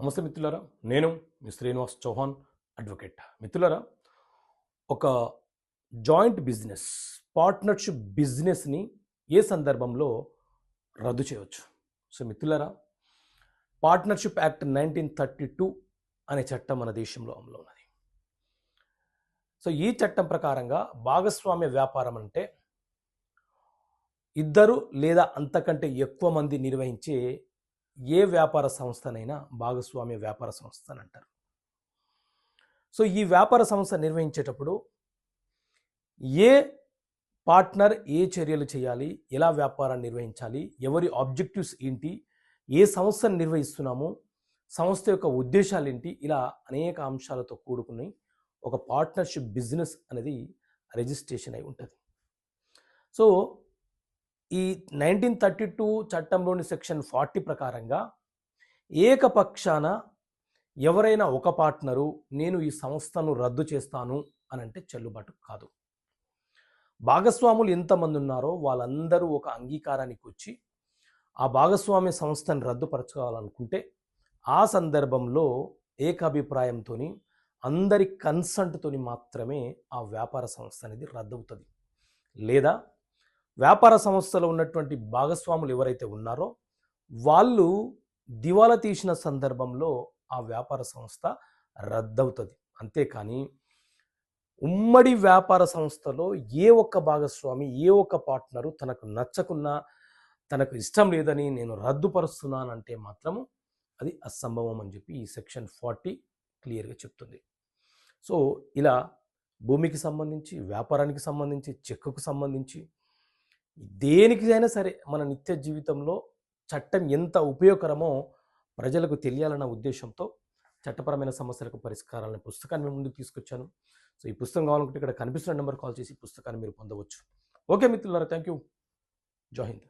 నమస్తే మిత్రులారా, నేను మీ శ్రీనివాస్ చౌహాన్ అడ్వకేట్. మిత్రులారా, ఒక జాయింట్ బిజినెస్, పార్ట్నర్షిప్ బిజినెస్ని ఏ సందర్భంలో రద్దు చేయవచ్చు? సో మిత్రులారా, పార్ట్నర్షిప్ యాక్ట్ 1932 అనే చట్టం మన దేశంలో అమలు ఉన్నది. సో ఈ చట్టం ప్రకారంగా భాగస్వామ్య వ్యాపారం అంటే ఇద్దరు లేదా అంతకంటే ఎక్కువ మంది నిర్వహించే ఏ వ్యాపార సంస్థనైనా భాగస్వామ్య వ్యాపార సంస్థ అని అంటారు. సో ఈ వ్యాపార సంస్థ నిర్వహించేటప్పుడు ఏ పార్ట్నర్ ఏ చర్యలు చేయాలి, ఎలా వ్యాపారాన్ని నిర్వహించాలి, ఎవరి ఆబ్జెక్టివ్స్ ఏంటి, ఏ సంస్థను నిర్వహిస్తున్నాము, సంస్థ యొక్క ఉద్దేశాలు ఏంటి, ఇలా అనేక అంశాలతో కూడుకుని ఒక పార్ట్నర్షిప్ బిజినెస్ అనేది రిజిస్ట్రేషన్ అయి ఉంటుంది. సో ఈ 1932 చట్టంలోని సెక్షన్ 40 ప్రకారంగా ఏకపక్షాన ఎవరైనా ఒక పార్ట్నరు నేను ఈ సంస్థను రద్దు చేస్తాను అని అంటే చెల్లుబాటు కాదు. భాగస్వాములు ఎంతమంది ఉన్నారో వాళ్ళందరూ ఒక అంగీకారానికి వచ్చి ఆ భాగస్వామ్య సంస్థను రద్దుపరచుకోవాలనుకుంటే ఆ సందర్భంలో ఏకాభిప్రాయంతో అందరి కన్సంట్తో మాత్రమే ఆ వ్యాపార సంస్థ అనేది రద్దవుతుంది. లేదా వ్యాపార సంస్థలో ఉన్నటువంటి భాగస్వాములు ఎవరైతే ఉన్నారో వాళ్ళు దివాలా తీసిన సందర్భంలో ఆ వ్యాపార సంస్థ రద్దవుతుంది. అంతేకాని ఉమ్మడి వ్యాపార సంస్థలో ఏ ఒక్క భాగస్వామి, ఏ ఒక్క పార్ట్నరు తనకు నచ్చకున్నా, తనకు ఇష్టం లేదని నేను రద్దుపరుస్తున్నానంటే మాత్రము అది అసంభవం అని చెప్పి ఈ సెక్షన్ 40 క్లియర్గా చెప్తుంది. సో ఇలా భూమికి సంబంధించి, వ్యాపారానికి సంబంధించి, చెక్కుకు సంబంధించి దేనికైనా సరే మన నిత్య జీవితంలో చట్టం ఎంత ఉపయోగకరమో ప్రజలకు తెలియాలన్న ఉద్దేశంతో చట్టపరమైన సమస్యలకు పరిష్కారాలనే పుస్తకాన్ని మేము ముందుకు తీసుకొచ్చాను. సో ఈ పుస్తకం కావాలనుకుంటే ఇక్కడ కనిపిస్తున్న నెంబర్ కాల్ చేసి పుస్తకాన్ని మీరు పొందవచ్చు. ఓకే మిత్రులారా, థ్యాంక్ యూ. జై హింద్.